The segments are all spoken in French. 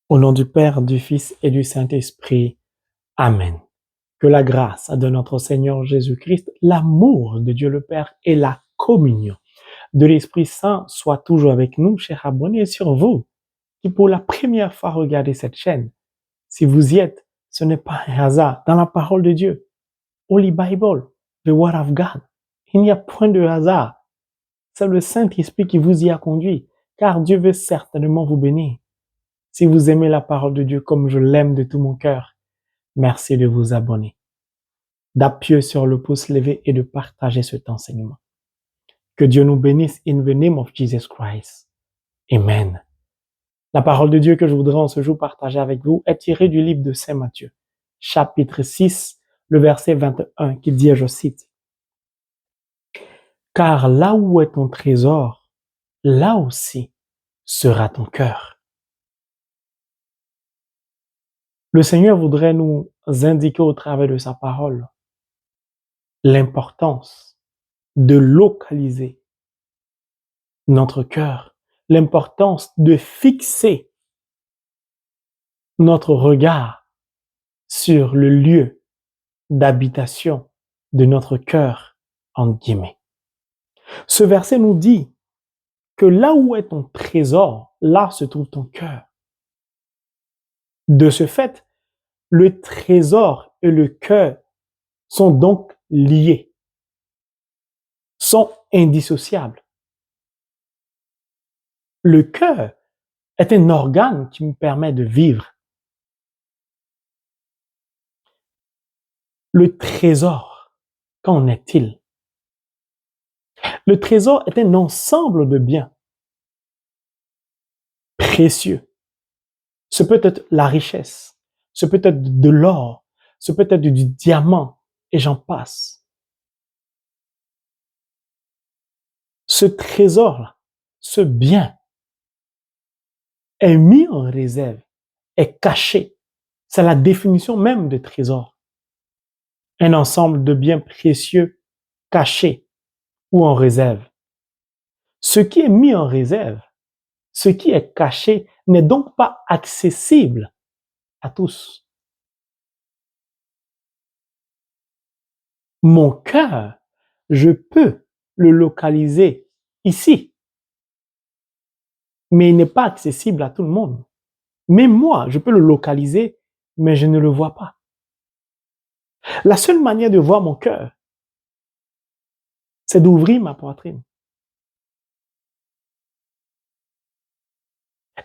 Au nom du Père, du Fils et du Saint-Esprit. Amen. Que la grâce de notre Seigneur Jésus-Christ, l'amour de Dieu le Père et la communion de l'Esprit Saint soient toujours avec nous, chers abonnés, et sur vous qui pour la première fois regardez cette chaîne. Si vous y êtes, ce n'est pas un hasard. Dans la parole de Dieu, Holy Bible, the Word of God, il n'y a point de hasard. C'est le Saint-Esprit qui vous y a conduit, car Dieu veut certainement vous bénir. Si vous aimez la parole de Dieu comme je l'aime de tout mon cœur, merci de vous abonner, d'appuyer sur le pouce levé et de partager cet enseignement. Que Dieu nous bénisse in the name of Jesus Christ. Amen. La parole de Dieu que je voudrais en ce jour partager avec vous est tirée du livre de Saint Matthieu, chapitre 6, le verset 21, qui dit, je cite, « Car là où est ton trésor, là aussi sera ton cœur. » Le Seigneur voudrait nous indiquer au travers de sa parole l'importance de localiser notre cœur, l'importance de fixer notre regard sur le lieu d'habitation de notre cœur, entre guillemets. Ce verset nous dit que là où est ton trésor, là se trouve ton cœur. De ce fait, le trésor et le cœur sont donc liés, sont indissociables. Le cœur est un organe qui me permet de vivre. Le trésor, qu'en est-il? Le trésor est un ensemble de biens précieux. Ce peut être la richesse, ce peut être de l'or, ce peut être du diamant, et j'en passe. Ce trésor-là, ce bien, est mis en réserve, est caché. C'est la définition même de trésor. Un ensemble de biens précieux cachés ou en réserve. Ce qui est mis en réserve, ce qui est caché, n'est donc pas accessible à tous. Mon cœur, je peux le localiser ici, mais il n'est pas accessible à tout le monde. Même moi, je peux le localiser, mais je ne le vois pas. La seule manière de voir mon cœur, c'est d'ouvrir ma poitrine.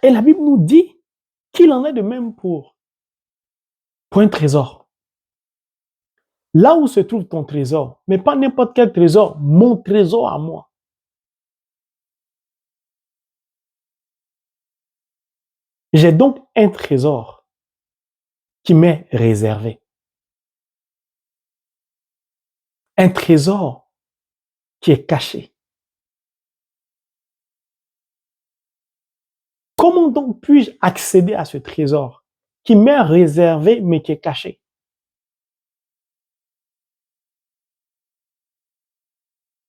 Et la Bible nous dit qu'il en est de même pour un trésor. Là où se trouve ton trésor, mais pas n'importe quel trésor, mon trésor à moi. J'ai donc un trésor qui m'est réservé. Un trésor qui est caché. Comment donc puis-je accéder à ce trésor qui m'est réservé mais qui est caché?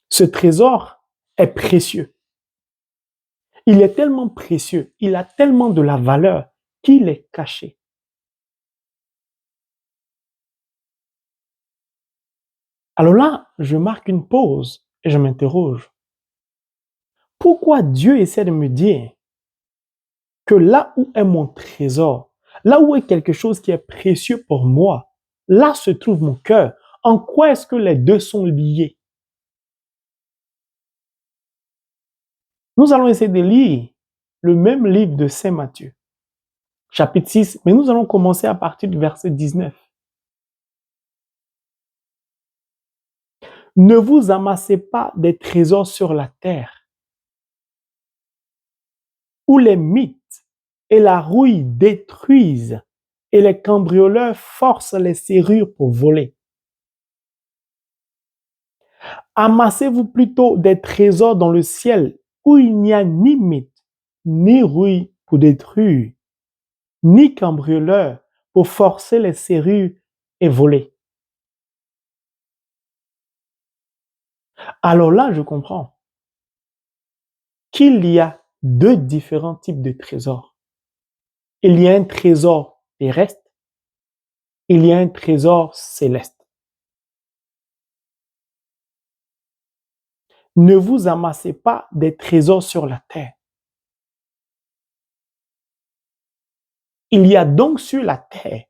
Ce trésor est précieux. Il est tellement précieux, il a tellement de la valeur qu'il est caché. Alors là, je marque une pause et je m'interroge. Pourquoi Dieu essaie de me dire que là où est mon trésor, là où est quelque chose qui est précieux pour moi, là se trouve mon cœur? En quoi est-ce que les deux sont liés? Nous allons essayer de lire le même livre de Saint Matthieu, chapitre 6, mais nous allons commencer à partir du verset 19. Ne vous amassez pas des trésors sur la terre, où les mythes et la rouille détruisent et les cambrioleurs forcent les serrures pour voler. Amassez-vous plutôt des trésors dans le ciel, où il n'y a ni mythe, ni rouille pour détruire, ni cambrioleurs pour forcer les serrures et voler. Alors là, je comprends qu'il y a deux différents types de trésors. il y a un trésor terrestre, il y a un trésor céleste. Ne vous amassez pas des trésors sur la terre. Il y a donc sur la terre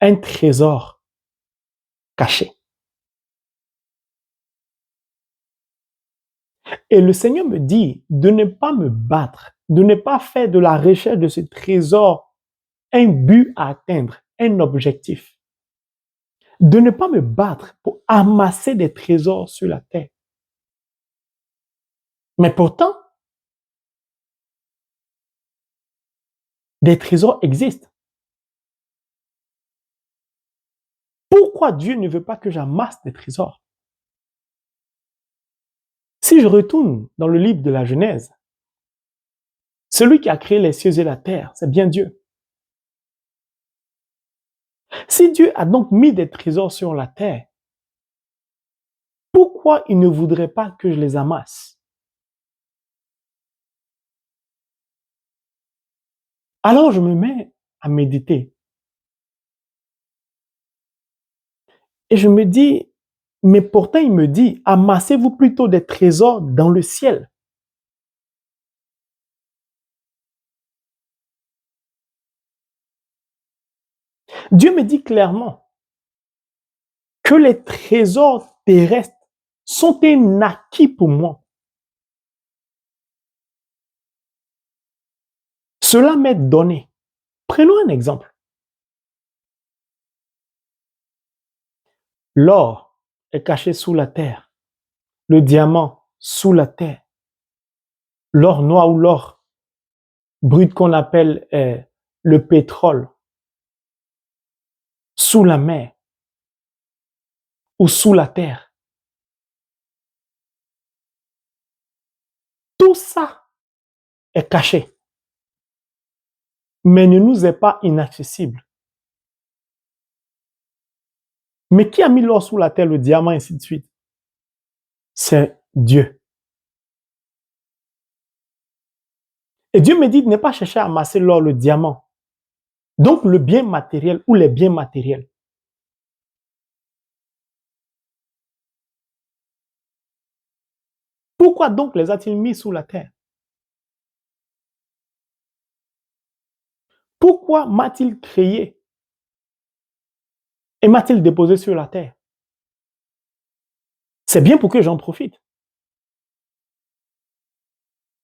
un trésor caché. Et le Seigneur me dit de ne pas me battre, de ne pas faire de la recherche de ce trésor un but à atteindre, un objectif. De ne pas me battre pour amasser des trésors sur la terre. Mais pourtant, des trésors existent. Pourquoi Dieu ne veut pas que j'amasse des trésors? Si je retourne dans le livre de la Genèse, celui qui a créé les cieux et la terre, c'est bien Dieu. Si Dieu a donc mis des trésors sur la terre, pourquoi il ne voudrait pas que je les amasse? Alors je me mets à méditer. Et je me dis, mais pourtant il me dit, amassez-vous plutôt des trésors dans le ciel. Dieu me dit clairement que les trésors terrestres sont un acquis pour moi. Cela m'est donné. Prenons un exemple. L'or est caché sous la terre, le diamant sous la terre, l'or noir ou l'or brut qu'on appelle le pétrole sous la mer ou sous la terre. Tout ça est caché, mais ne nous est pas inaccessible. Mais qui a mis l'or sous la terre, le diamant, et ainsi de suite? C'est Dieu. Et Dieu me dit de ne pas chercher à amasser l'or, le diamant. Donc le bien matériel ou les biens matériels. Pourquoi donc les a-t-il mis sous la terre? Pourquoi m'a-t-il créé et m'a-t-il déposé sur la terre? C'est bien pour que j'en profite.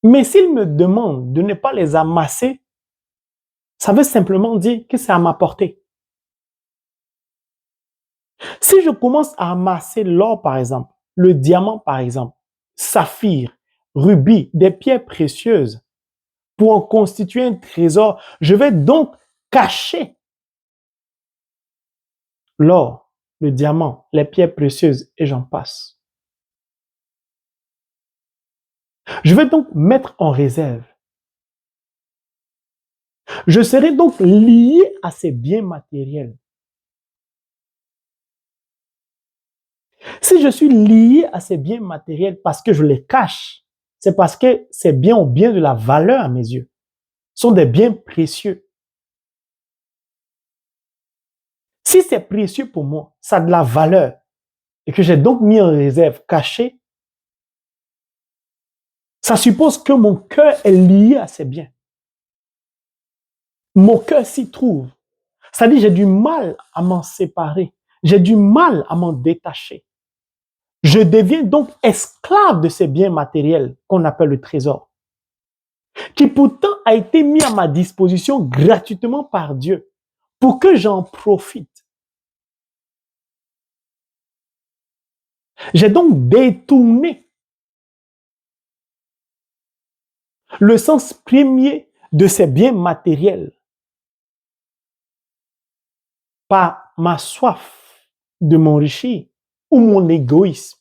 Mais s'il me demande de ne pas les amasser, ça veut simplement dire que c'est à ma portée. Si je commence à amasser l'or, par exemple, le diamant, par exemple, saphir, rubis, des pierres précieuses, pour en constituer un trésor, je vais donc cacher l'or, le diamant, les pierres précieuses et j'en passe. Je vais donc mettre en réserve. Je serai donc lié à ces biens matériels. Si je suis lié à ces biens matériels parce que je les cache, c'est parce que ces biens ont bien de la valeur à mes yeux. Ce sont des biens précieux. Si c'est précieux pour moi, ça a de la valeur et que j'ai donc mis en réserve, caché, ça suppose que mon cœur est lié à ces biens. Mon cœur s'y trouve. C'est-à-dire j'ai du mal à m'en séparer. J'ai du mal à m'en détacher. Je deviens donc esclave de ces biens matériels qu'on appelle le trésor, qui pourtant a été mis à ma disposition gratuitement par Dieu pour que j'en profite. J'ai donc détourné le sens premier de ces biens matériels par ma soif de m'enrichir ou mon égoïsme.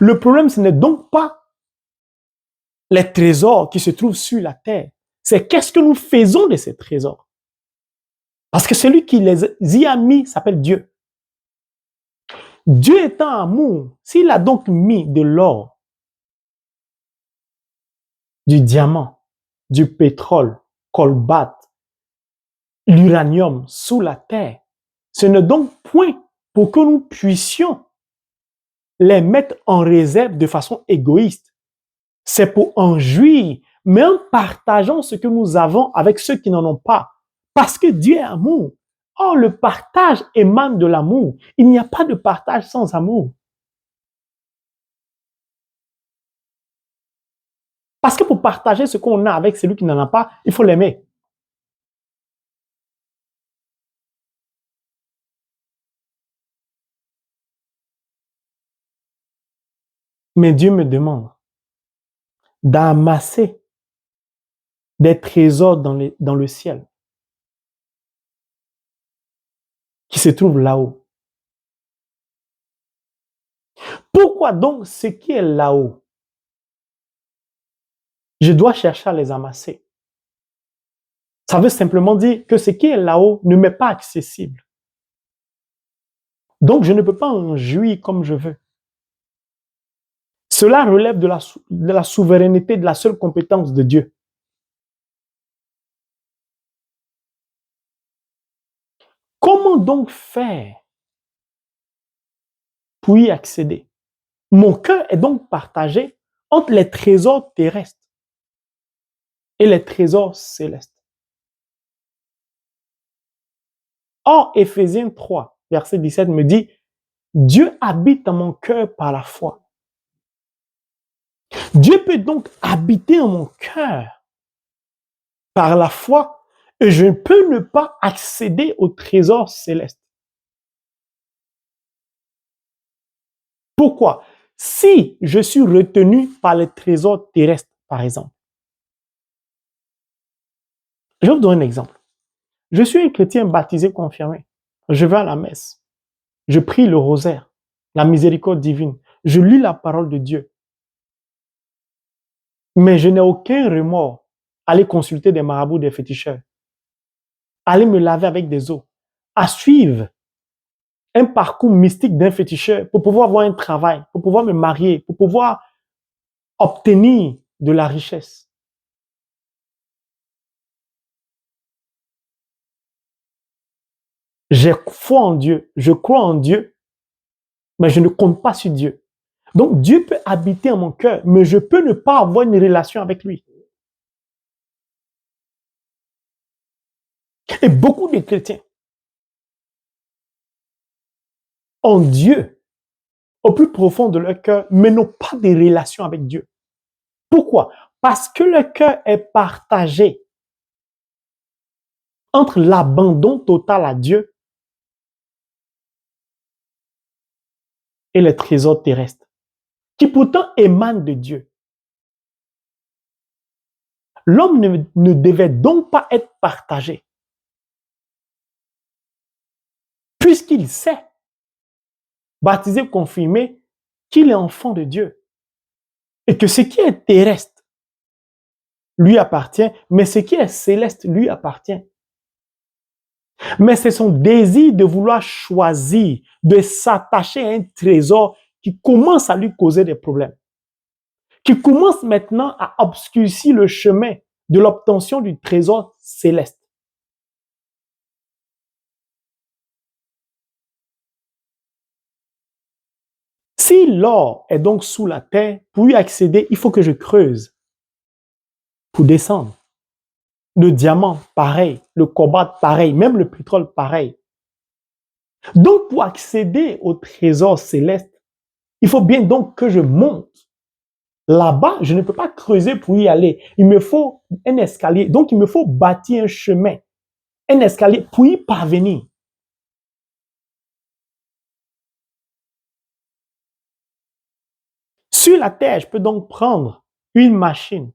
Le problème, ce n'est donc pas les trésors qui se trouvent sur la terre, c'est qu'est-ce que nous faisons de ces trésors. Parce que celui qui les y a mis s'appelle Dieu. Dieu étant amour, s'il a donc mis de l'or du diamant, du pétrole, colbate, l'uranium sous la terre. Ce n'est donc point pour que nous puissions les mettre en réserve de façon égoïste. C'est pour en jouir, mais en partageant ce que nous avons avec ceux qui n'en ont pas. Parce que Dieu est amour. Or, le partage émane de l'amour. Il n'y a pas de partage sans amour. Parce que pour partager ce qu'on a avec celui qui n'en a pas, il faut l'aimer. Mais Dieu me demande d'amasser des trésors dans le ciel qui se trouvent là-haut. Pourquoi donc ce qui est là-haut, je dois chercher à les amasser? Ça veut simplement dire que ce qui est là-haut ne m'est pas accessible. Donc, je ne peux pas en jouir comme je veux. Cela relève de la souveraineté, de la seule compétence de Dieu. Comment donc faire pour y accéder? Mon cœur est donc partagé entre les trésors terrestres et les trésors célestes. Or, Éphésiens 3, verset 17 me dit, Dieu habite dans mon cœur par la foi. Dieu peut donc habiter en mon cœur par la foi et je ne peux ne pas accéder au trésor céleste. Pourquoi? Si je suis retenu par les trésors terrestres, par exemple. Je vais vous donner un exemple. Je suis un chrétien baptisé, confirmé. Je vais à la messe. Je prie le rosaire, la miséricorde divine. Je lis la parole de Dieu. Mais je n'ai aucun remords à aller consulter des marabouts, des féticheurs, à aller me laver avec des eaux, à suivre un parcours mystique d'un féticheur pour pouvoir avoir un travail, pour pouvoir me marier, pour pouvoir obtenir de la richesse. J'ai foi en Dieu, je crois en Dieu, mais je ne compte pas sur Dieu. Donc Dieu peut habiter en mon cœur, mais je peux ne pas avoir une relation avec lui. Et beaucoup de chrétiens ont Dieu au plus profond de leur cœur, mais n'ont pas de relation avec Dieu. Pourquoi? Parce que le cœur est partagé entre l'abandon total à Dieu et les trésors terrestres, qui pourtant émanent de Dieu. L'homme ne devait donc pas être partagé, puisqu'il sait, baptisé, confirmé, qu'il est enfant de Dieu. Et que ce qui est terrestre lui appartient, mais ce qui est céleste lui appartient. Mais c'est son désir de vouloir choisir, de s'attacher à un trésor qui commence à lui causer des problèmes, qui commence maintenant à obscurcir le chemin de l'obtention du trésor céleste. Si l'or est donc sous la terre, pour y accéder, il faut que je creuse pour descendre. Le diamant, pareil. Le cobalt, pareil. Même le pétrole, pareil. Donc, pour accéder au trésor céleste, il faut bien donc que je monte. Là-bas, je ne peux pas creuser pour y aller. Il me faut un escalier. Donc, il me faut bâtir un chemin, un escalier pour y parvenir. Sur la terre, je peux donc prendre une machine,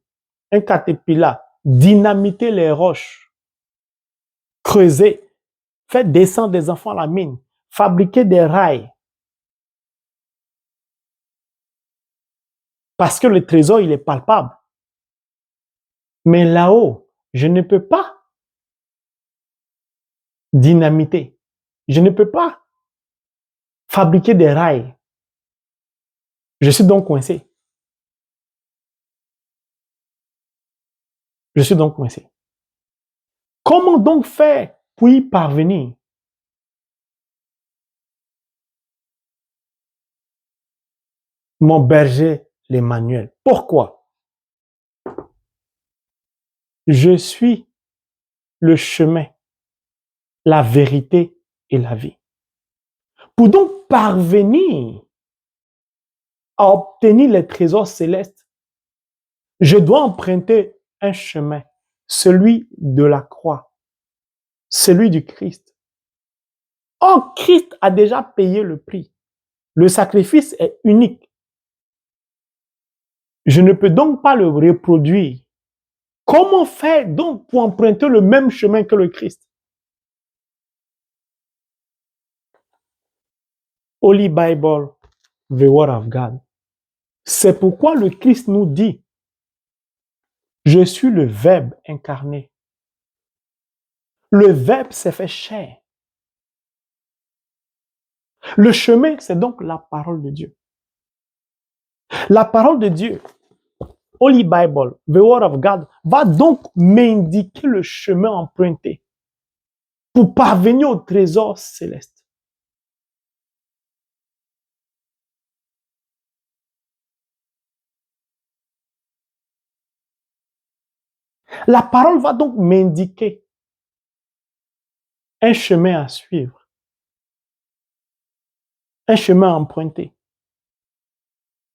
un caterpillar, dynamiter les roches, creuser, faire descendre des enfants à la mine, fabriquer des rails. Parce que le trésor, il est palpable. Mais là-haut, je ne peux pas dynamiter. Je ne peux pas fabriquer des rails. Je suis donc coincé. Je suis donc coincé. Comment donc faire pour y parvenir? Mon berger, l'Emmanuel. Pourquoi? Je suis le chemin, la vérité et la vie. Pour donc parvenir à obtenir les trésors célestes, je dois emprunter un chemin, celui de la croix, celui du Christ. Or, Christ a déjà payé le prix. Le sacrifice est unique. Je ne peux donc pas le reproduire. Comment faire donc pour emprunter le même chemin que le Christ? Holy Bible, the Word of God. C'est pourquoi le Christ nous dit, je suis le Verbe incarné. Le Verbe s'est fait chair. Le chemin, c'est donc la parole de Dieu. La parole de Dieu, Holy Bible, the Word of God, va donc m'indiquer le chemin emprunté pour parvenir au trésor céleste. La parole va donc m'indiquer un chemin à suivre, un chemin à emprunter,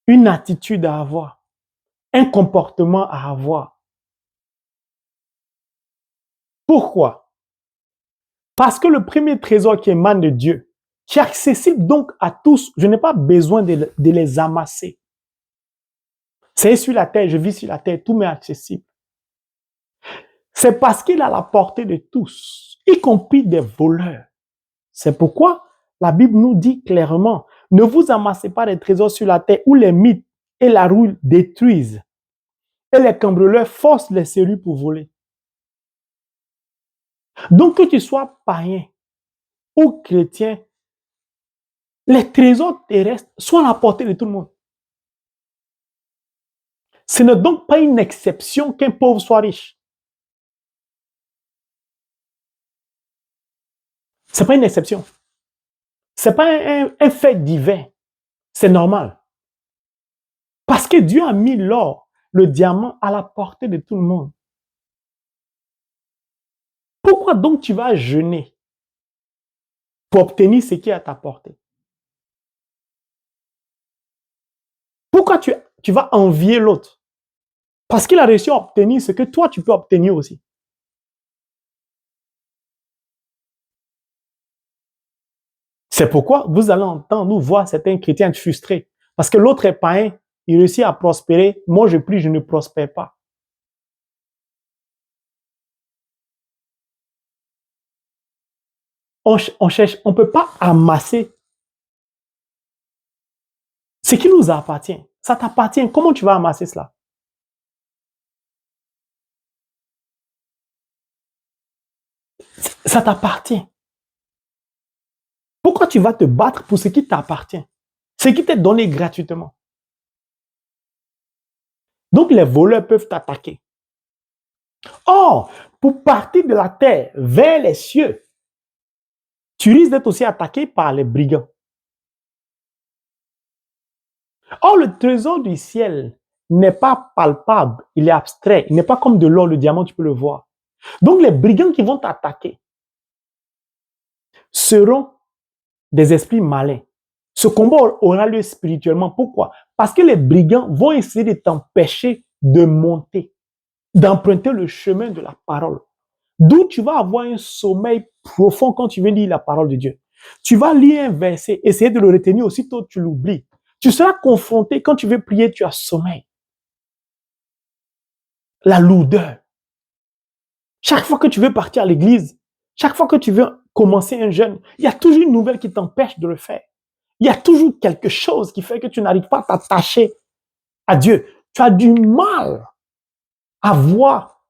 une attitude à avoir, un comportement à avoir. Pourquoi? Parce que le premier trésor qui émane de Dieu, qui est accessible donc à tous, je n'ai pas besoin de les amasser. C'est sur la terre, je vis sur la terre, tout m'est accessible. C'est parce qu'il est à la portée de tous, y compris des voleurs. C'est pourquoi la Bible nous dit clairement, ne vous amassez pas des trésors sur la terre où les mythes et la rouille détruisent et les cambrioleurs forcent les serrures pour voler. Donc que tu sois païen ou chrétien, les trésors terrestres sont à la portée de tout le monde. Ce n'est donc pas une exception qu'un pauvre soit riche. Ce n'est pas une exception. Ce n'est pas un fait divin. C'est normal. Parce que Dieu a mis l'or, le diamant à la portée de tout le monde. Pourquoi donc tu vas jeûner pour obtenir ce qui est à ta portée? Pourquoi tu vas envier l'autre? Parce qu'il a réussi à obtenir ce que toi tu peux obtenir aussi. C'est pourquoi vous allez entendre, nous voir certains chrétiens être frustrés. Parce que l'autre est païen, il réussit à prospérer. Moi, je prie, je ne prospère pas. On cherche, on ne peut pas amasser ce qui nous appartient. Ça t'appartient. Comment tu vas amasser cela? Ça t'appartient. Pourquoi tu vas te battre pour ce qui t'appartient? Ce qui t'est donné gratuitement. Donc les voleurs peuvent t'attaquer. Or, pour partir de la terre vers les cieux, tu risques d'être aussi attaqué par les brigands. Or, le trésor du ciel n'est pas palpable, il est abstrait, il n'est pas comme de l'or, le diamant, tu peux le voir. Donc les brigands qui vont t'attaquer seront des esprits malins. Ce combat aura lieu spirituellement. Pourquoi? Parce que les brigands vont essayer de t'empêcher de monter, d'emprunter le chemin de la parole. D'où tu vas avoir un sommeil profond quand tu viens lire la parole de Dieu. Tu vas lire un verset, essayer de le retenir, aussitôt tu l'oublies. Tu seras confronté, quand tu veux prier, tu as sommeil. La lourdeur. Chaque fois que tu veux partir à l'église, chaque fois que tu veux commencer un jeûne, il y a toujours une nouvelle qui t'empêche de le faire. Il y a toujours quelque chose qui fait que tu n'arrives pas à t'attacher à Dieu. Tu as du mal à voir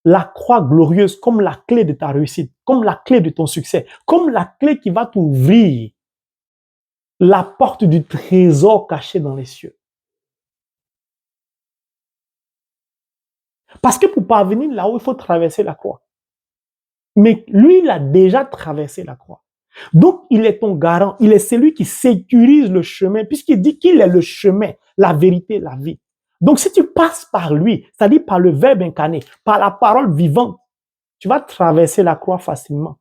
la croix glorieuse comme la clé de ta réussite, comme la clé de ton succès, comme la clé qui va t'ouvrir la porte du trésor caché dans les cieux. Parce que pour parvenir là-haut, il faut traverser la croix. Mais lui, il a déjà traversé la croix. Donc, il est ton garant. Il est celui qui sécurise le chemin, puisqu'il dit qu'il est le chemin, la vérité, la vie. Donc, si tu passes par lui, c'est-à-dire par le Verbe incarné, par la parole vivante, tu vas traverser la croix facilement.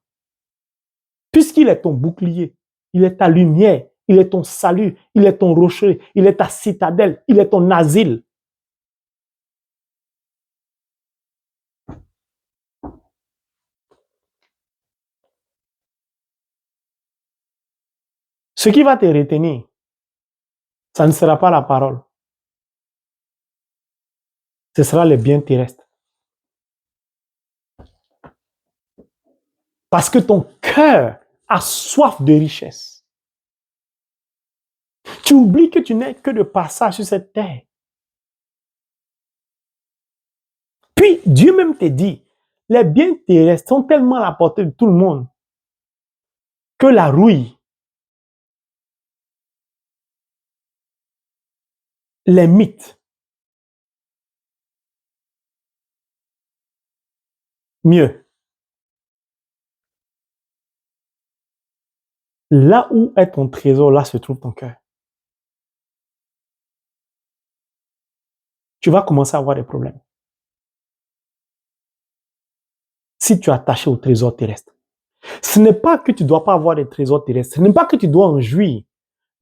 Puisqu'il est ton bouclier, il est ta lumière, il est ton salut, il est ton rocher, il est ta citadelle, il est ton asile. Ce qui va te retenir, ça ne sera pas la parole, ce sera le bien terrestre. Parce que ton cœur a soif de richesse. Tu oublies que tu n'es que de passage sur cette terre. Puis Dieu même te dit, les biens terrestres sont tellement à la portée de tout le monde que la rouille, les mythes, mieux. Là où est ton trésor, là se trouve ton cœur. Tu vas commencer à avoir des problèmes. Si tu es attaché au trésor terrestre. Ce n'est pas que tu ne dois pas avoir des trésors terrestres. Ce n'est pas que tu dois en jouir.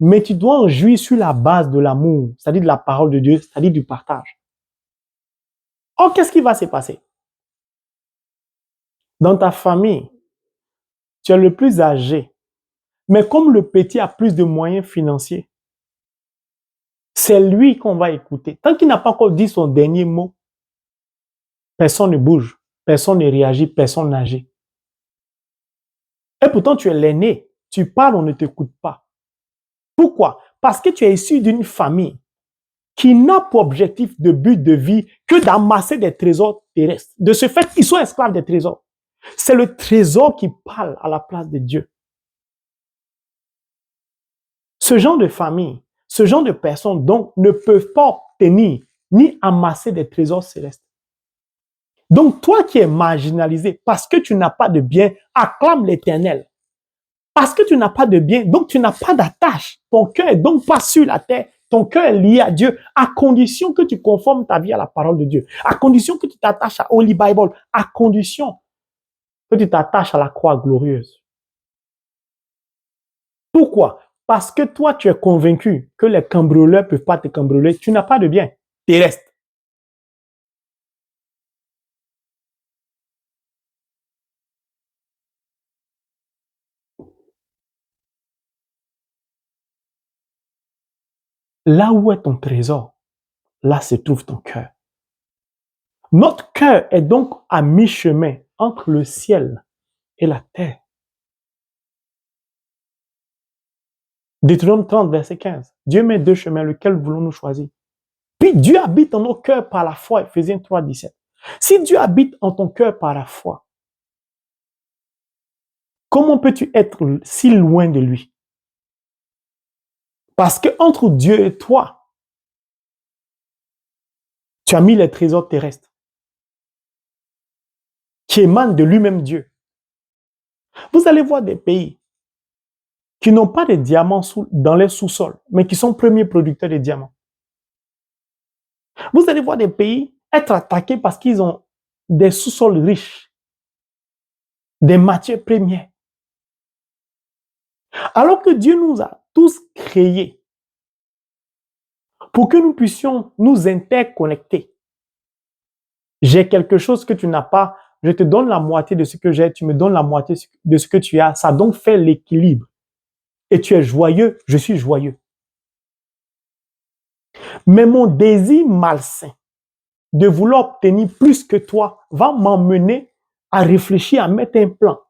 Mais tu dois en jouir sur la base de l'amour, c'est-à-dire de la parole de Dieu, c'est-à-dire du partage. Or, qu'est-ce qui va se passer? Dans ta famille, tu es le plus âgé. Mais comme le petit a plus de moyens financiers, c'est lui qu'on va écouter. Tant qu'il n'a pas encore dit son dernier mot, personne ne bouge, personne ne réagit, personne n'agit. Et pourtant, tu es l'aîné. Tu parles, on ne t'écoute pas. Pourquoi? Parce que tu es issu d'une famille qui n'a pour objectif de but de vie que d'amasser des trésors terrestres. De ce fait, ils sont esclaves des trésors. C'est le trésor qui parle à la place de Dieu. Ce genre de famille, ce genre de personnes, donc, ne peuvent pas obtenir ni amasser des trésors célestes. Donc, toi qui es marginalisé parce que tu n'as pas de bien, acclame l'Éternel. Parce que tu n'as pas de bien, donc tu n'as pas d'attache. Ton cœur est donc pas sur la terre. Ton cœur est lié à Dieu, à condition que tu conformes ta vie à la parole de Dieu, à condition que tu t'attaches à Holy Bible, à condition que tu t'attaches à la croix glorieuse. Pourquoi? Parce que toi, tu es convaincu que les cambrioleurs ne peuvent pas te cambrioler. Tu n'as pas de bien terrestre. Là où est ton trésor, là se trouve ton cœur. Notre cœur est donc à mi-chemin entre le ciel et la terre. Deutéronome 30, verset 15. Dieu met deux chemins, lequel voulons-nous choisir? Puis Dieu habite en nos cœurs par la foi, Ephésiens 3, 17. Si Dieu habite en ton cœur par la foi, comment peux-tu être si loin de lui? Parce que entre Dieu et toi, tu as mis les trésors terrestres qui émanent de lui-même Dieu. Vous allez voir des pays qui n'ont pas de diamants dans les sous-sols, mais qui sont premiers producteurs de diamants. Vous allez voir des pays être attaqués parce qu'ils ont des sous-sols riches, des matières premières. Alors que Dieu nous a tous créés pour que nous puissions nous interconnecter. J'ai quelque chose que tu n'as pas, je te donne la moitié de ce que j'ai, tu me donnes la moitié de ce que tu as. Ça donc fait l'équilibre. Et tu es joyeux, je suis joyeux. Mais mon désir malsain de vouloir obtenir plus que toi va m'emmener à réfléchir, à mettre un plan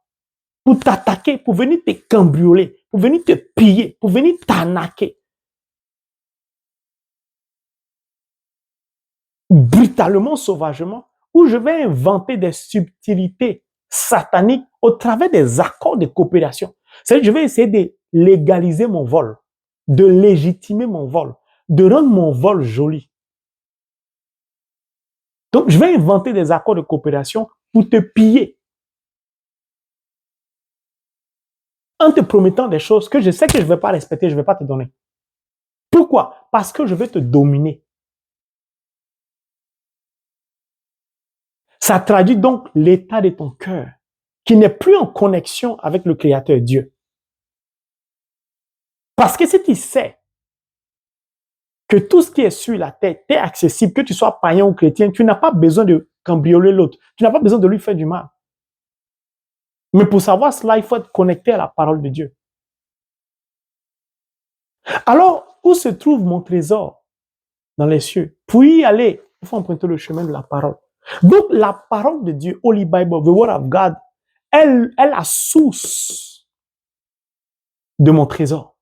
pour t'attaquer, pour venir te cambrioler, pour venir te piller, pour venir t'arnaquer. Brutalement, sauvagement, où je vais inventer des subtilités sataniques au travers des accords de coopération. C'est-à-dire, je vais essayer de légaliser mon vol, de légitimer mon vol, de rendre mon vol joli. Donc, je vais inventer des accords de coopération pour te piller en te promettant des choses que je sais que je ne vais pas respecter, je ne vais pas te donner. Pourquoi? Parce que je vais te dominer. Ça traduit donc l'état de ton cœur qui n'est plus en connexion avec le Créateur Dieu. Parce que si tu sais que tout ce qui est sur la terre est accessible, que tu sois païen ou chrétien, tu n'as pas besoin de cambrioler l'autre. Tu n'as pas besoin de lui faire du mal. Mais pour savoir cela, il faut être connecté à la parole de Dieu. Alors, où se trouve mon trésor? Dans les cieux. Pour y aller, il faut emprunter le chemin de la parole. Donc, la parole de Dieu, Holy Bible, the Word of God, elle est la source de mon trésor.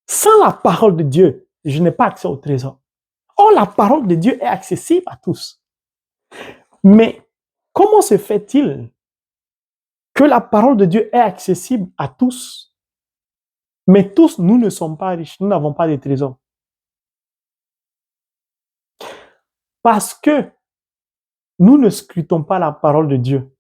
Sans la parole de Dieu, je n'ai pas accès au trésor. Or, la parole de Dieu est accessible à tous. Mais comment se fait-il que la parole de Dieu est accessible à tous, mais tous, nous ne sommes pas riches, nous n'avons pas de trésor? Parce que nous ne scrutons pas la parole de Dieu.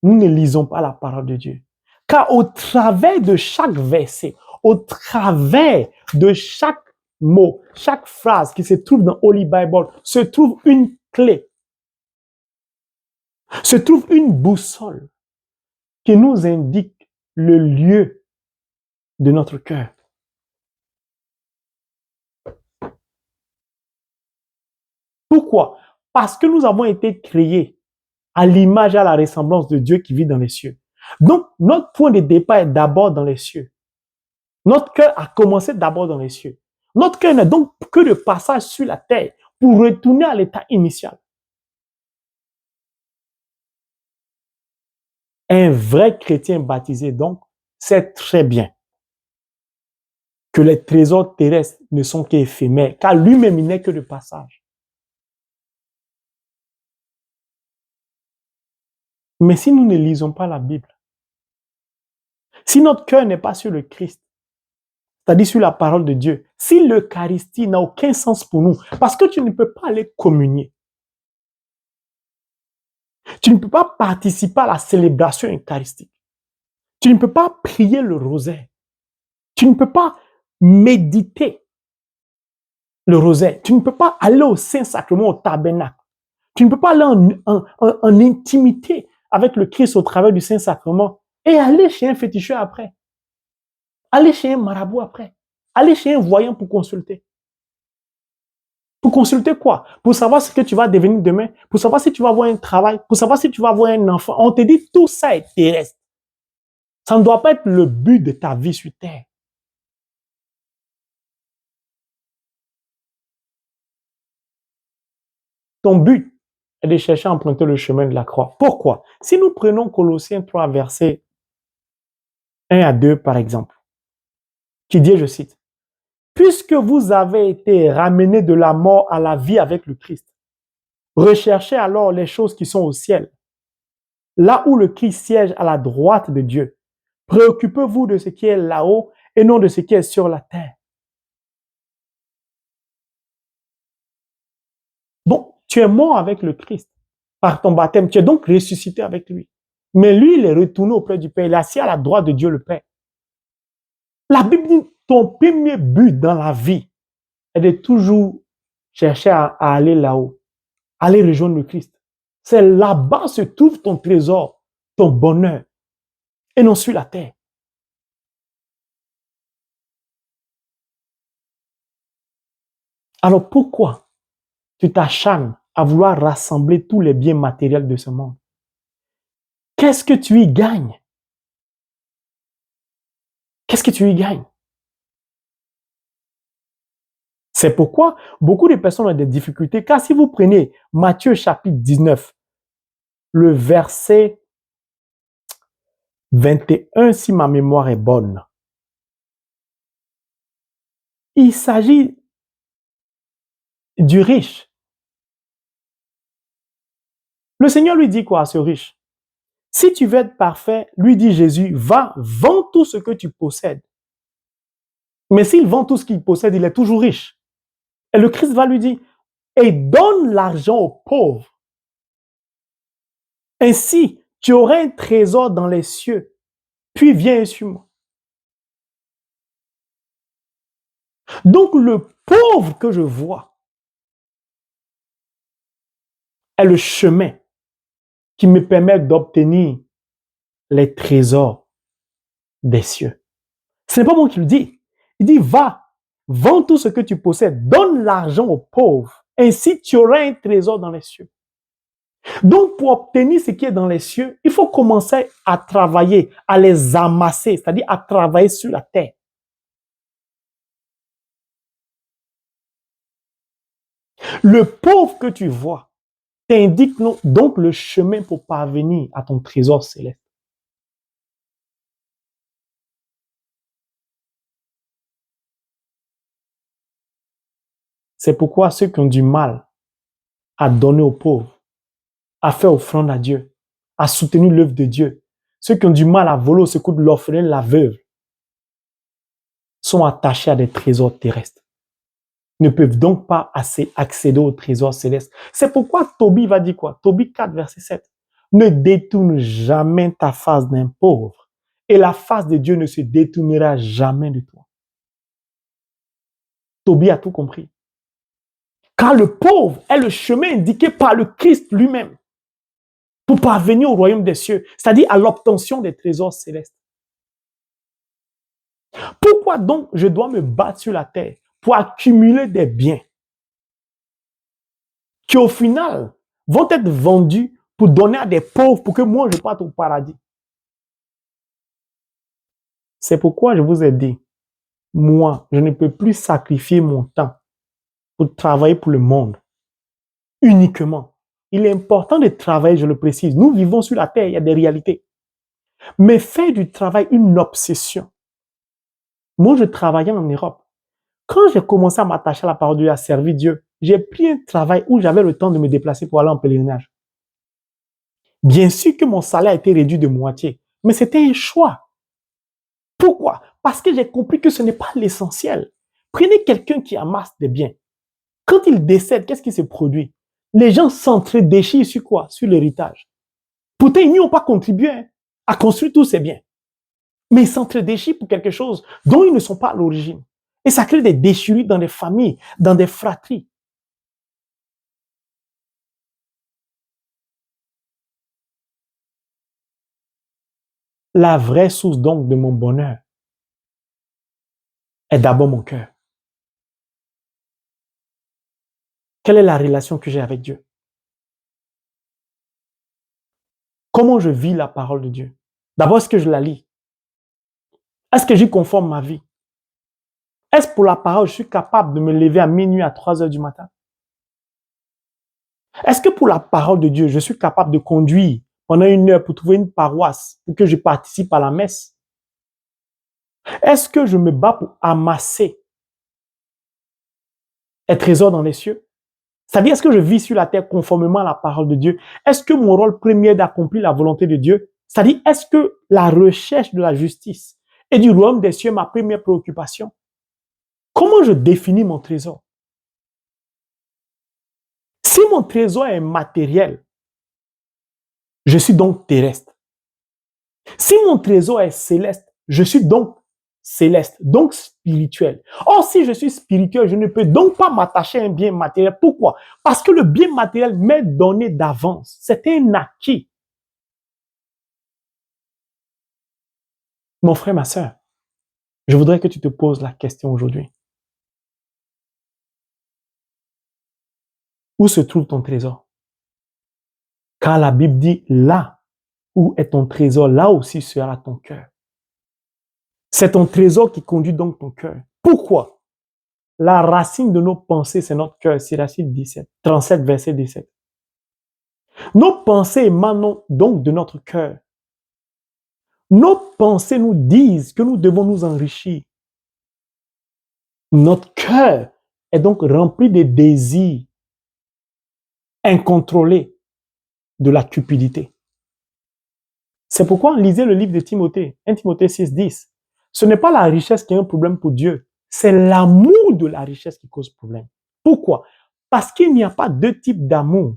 Nous ne lisons pas la parole de Dieu. Car au travers de chaque verset, au travers de chaque mot, chaque phrase qui se trouve dans Holy Bible, se trouve une clé, se trouve une boussole qui nous indique le lieu de notre cœur. Pourquoi? Parce que nous avons été créés à l'image et à la ressemblance de Dieu qui vit dans les cieux. Donc, notre point de départ est d'abord dans les cieux. Notre cœur a commencé d'abord dans les cieux. Notre cœur n'est donc que le passage sur la terre pour retourner à l'état initial. Un vrai chrétien baptisé, donc, sait très bien que les trésors terrestres ne sont qu'éphémères, car lui-même, il n'est que de passage. Mais si nous ne lisons pas la Bible, si notre cœur n'est pas sur le Christ, c'est-à-dire sur la parole de Dieu, si l'Eucharistie n'a aucun sens pour nous, parce que tu ne peux pas aller communier, tu ne peux pas participer à la célébration eucharistique, tu ne peux pas prier le rosaire, tu ne peux pas méditer le rosaire, tu ne peux pas aller au Saint-Sacrement, au tabernacle, tu ne peux pas aller en intimité avec le Christ au travers du Saint-Sacrement et aller chez un féticheur après, aller chez un marabout après, aller chez un voyant pour consulter. Pour consulter quoi? Pour savoir ce que tu vas devenir demain, pour savoir si tu vas avoir un travail, pour savoir si tu vas avoir un enfant. On te dit tout ça est terrestre. Ça ne doit pas être le but de ta vie sur terre. Ton but est de chercher à emprunter le chemin de la croix. Pourquoi? Si nous prenons Colossiens 3, versets 1 à 2, par exemple, qui dit, je cite, « Puisque vous avez été ramenés de la mort à la vie avec le Christ, recherchez alors les choses qui sont au ciel, là où le Christ siège à la droite de Dieu. Préoccupez-vous de ce qui est là-haut et non de ce qui est sur la terre. » Bon, tu es mort avec le Christ par ton baptême. Tu es donc ressuscité avec lui. Mais lui, il est retourné auprès du Père. Il est assis à la droite de Dieu le Père. La Bible dit, ton premier but dans la vie est de toujours chercher à aller là-haut, aller rejoindre le Christ. C'est là-bas se trouve ton trésor, ton bonheur, et non sur la terre. Alors pourquoi tu t'acharnes à vouloir rassembler tous les biens matériels de ce monde? Qu'est-ce que tu y gagnes? Qu'est-ce que tu y gagnes? C'est pourquoi beaucoup de personnes ont des difficultés, car si vous prenez Matthieu chapitre 19, le verset 21, si ma mémoire est bonne, il s'agit du riche. Le Seigneur lui dit quoi à ce riche? Si tu veux être parfait, lui dit Jésus, va, vends tout ce que tu possèdes. Mais s'il vend tout ce qu'il possède, il est toujours riche. Et le Christ va lui dire, et donne l'argent aux pauvres. Ainsi, tu auras un trésor dans les cieux, puis viens et suis-moi. Donc, le pauvre que je vois est le chemin qui me permet d'obtenir les trésors des cieux. Ce n'est pas moi qui le dis. Il dit, va, vends tout ce que tu possèdes, donne l'argent aux pauvres. Ainsi, tu auras un trésor dans les cieux. Donc, pour obtenir ce qui est dans les cieux, il faut commencer à travailler, à les amasser, c'est-à-dire à travailler sur la terre. Le pauvre que tu vois t'indique donc le chemin pour parvenir à ton trésor céleste. C'est pourquoi ceux qui ont du mal à donner aux pauvres, à faire offrande à Dieu, à soutenir l'œuvre de Dieu, ceux qui ont du mal à voler au secours de l'orphelin, la veuve, sont attachés à des trésors terrestres. Ne peuvent donc pas assez accéder au trésor céleste. C'est pourquoi Tobie va dire quoi? Tobie 4, verset 7. Ne détourne jamais ta face d'un pauvre, et la face de Dieu ne se détournera jamais de toi. Tobie a tout compris. Car le pauvre est le chemin indiqué par le Christ lui-même pour parvenir au royaume des cieux, c'est-à-dire à l'obtention des trésors célestes. Pourquoi donc je dois me battre sur la terre pour accumuler des biens qui au final vont être vendus pour donner à des pauvres pour que moi je parte au paradis? C'est pourquoi je vous ai dit, moi, je ne peux plus sacrifier mon temps pour travailler pour le monde uniquement. Il est important de travailler, je le précise. Nous vivons sur la terre, il y a des réalités. Mais faire du travail une obsession. Moi, je travaillais en Europe. Quand j'ai commencé à m'attacher à la parole de Dieu, à servir Dieu, j'ai pris un travail où j'avais le temps de me déplacer pour aller en pèlerinage. Bien sûr que mon salaire a été réduit de moitié, mais c'était un choix. Pourquoi? Parce que j'ai compris que ce n'est pas l'essentiel. Prenez quelqu'un qui amasse des biens. Quand il décède, qu'est-ce qui se produit? Les gens s'entre-déchirent sur quoi? Sur l'héritage. Pourtant, ils n'y ont pas contribué à construire tous ces biens. Mais ils s'entre-déchirent pour quelque chose dont ils ne sont pas à l'origine. Et ça crée des déchirures dans des familles, dans des fratries. La vraie source donc de mon bonheur est d'abord mon cœur. Quelle est la relation que j'ai avec Dieu? Comment je vis la parole de Dieu? D'abord, est-ce que je la lis? Est-ce que j'y conforme ma vie? Est-ce pour la parole, je suis capable de me lever à minuit, à 3 heures du matin? Est-ce que pour la parole de Dieu, je suis capable de conduire pendant 1 heure pour trouver une paroisse pour que je participe à la messe? Est-ce que je me bats pour amasser les trésors dans les cieux? C'est-à-dire, est-ce que je vis sur la terre conformément à la parole de Dieu? Est-ce que mon rôle premier est d'accomplir la volonté de Dieu? C'est-à-dire, est-ce que la recherche de la justice et du royaume des cieux est ma première préoccupation? Comment je définis mon trésor? Si mon trésor est matériel, je suis donc terrestre. Si mon trésor est céleste, je suis donc céleste, donc spirituel. Or, si je suis spirituel, je ne peux donc pas m'attacher à un bien matériel. Pourquoi? Parce que le bien matériel m'est donné d'avance. C'est un acquis. Mon frère, ma soeur, je voudrais que tu te poses la question aujourd'hui. Où se trouve ton trésor? Car la Bible dit, là où est ton trésor, là aussi sera ton cœur. C'est ton trésor qui conduit donc ton cœur. Pourquoi? La racine de nos pensées, c'est notre cœur. Sirachide 37, verset 17. Nos pensées émanent donc de notre cœur. Nos pensées nous disent que nous devons nous enrichir. Notre cœur est donc rempli de désirs incontrôlés de la cupidité. C'est pourquoi lisez le livre de Timothée, 1 Timothée 6, 10. Ce n'est pas la richesse qui est un problème pour Dieu, c'est l'amour de la richesse qui cause problème. Pourquoi? Parce qu'il n'y a pas deux types d'amour.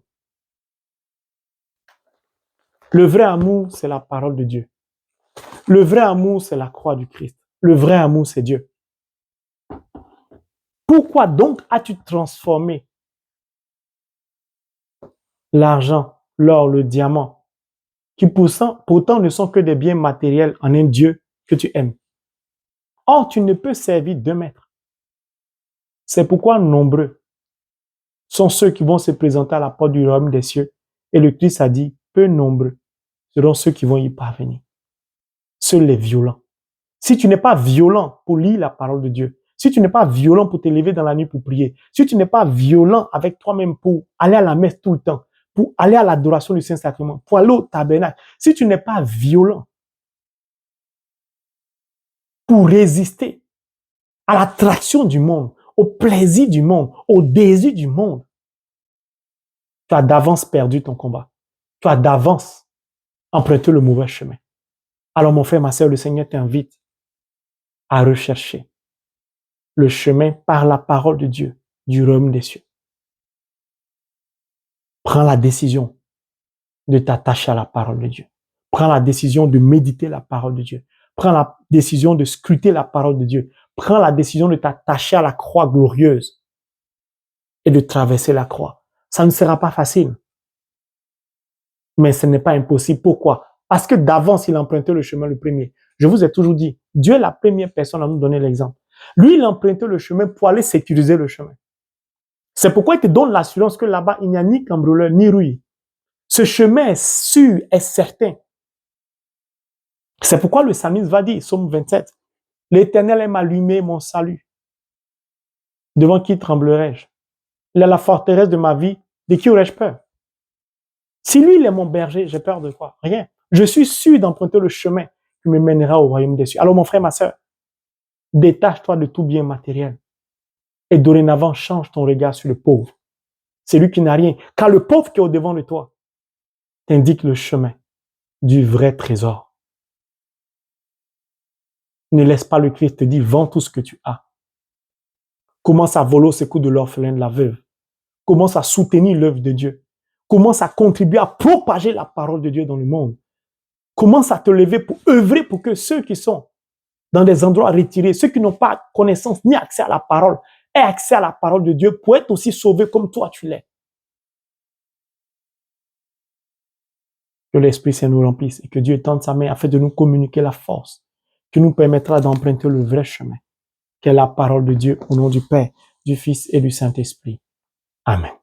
Le vrai amour, c'est la parole de Dieu. Le vrai amour, c'est la croix du Christ. Le vrai amour, c'est Dieu. Pourquoi donc as-tu transformé l'argent, l'or, le diamant, qui pourtant ne sont que des biens matériels, en un Dieu que tu aimes? Or, tu ne peux servir deux maîtres. C'est pourquoi nombreux sont ceux qui vont se présenter à la porte du royaume des cieux. Et le Christ a dit, peu nombreux seront ceux qui vont y parvenir. Seuls les violents. Si tu n'es pas violent pour lire la parole de Dieu, si tu n'es pas violent pour te lever dans la nuit pour prier, si tu n'es pas violent avec toi-même pour aller à la messe tout le temps, pour aller à l'adoration du Saint-Sacrement, pour aller au tabernacle, si tu n'es pas violent pour résister à l'attraction du monde, au plaisir du monde, au désir du monde, tu as d'avance perdu ton combat. Tu as d'avance emprunté le mauvais chemin. Alors mon frère, ma soeur, le Seigneur t'invite à rechercher le chemin par la parole de Dieu, du royaume des cieux. Prends la décision de t'attacher à la parole de Dieu. Prends la décision de méditer la parole de Dieu. Prends la décision de scruter la parole de Dieu. Prends la décision de t'attacher à la croix glorieuse et de traverser la croix. Ça ne sera pas facile, mais ce n'est pas impossible. Pourquoi? Parce que d'avance, il empruntait le chemin le premier. Je vous ai toujours dit, Dieu est la première personne à nous donner l'exemple. Lui, il empruntait le chemin pour aller sécuriser le chemin. C'est pourquoi il te donne l'assurance que là-bas, il n'y a ni cambrioleur, ni rouille. Ce chemin est sûr, est certain. C'est pourquoi le psalmiste va dire, Psaume 27, « L'Éternel est ma lumière, mon salut. Devant qui tremblerai-je? Il est la forteresse de ma vie. De qui aurais-je peur? Si lui, il est mon berger, j'ai peur de quoi? Rien. Je suis sûr d'emprunter le chemin qui me mènera au royaume des cieux. » Alors mon frère, ma soeur, détache-toi de tout bien matériel et dorénavant change ton regard sur le pauvre. C'est lui qui n'a rien. Car le pauvre qui est au-devant de toi t'indique le chemin du vrai trésor. Ne laisse pas le Christ te dire, vends tout ce que tu as. Commence à voler au secours de l'orphelin, de la veuve. Commence à soutenir l'œuvre de Dieu. Commence à contribuer à propager la parole de Dieu dans le monde. Commence à te lever pour œuvrer pour que ceux qui sont dans des endroits retirés, ceux qui n'ont pas connaissance ni accès à la parole, aient accès à la parole de Dieu pour être aussi sauvés comme toi tu l'es. Que l'Esprit Saint nous remplisse et que Dieu tende sa main afin de nous communiquer la force qui nous permettra d'emprunter le vrai chemin, qu'est la parole de Dieu au nom du Père, du Fils et du Saint-Esprit. Amen.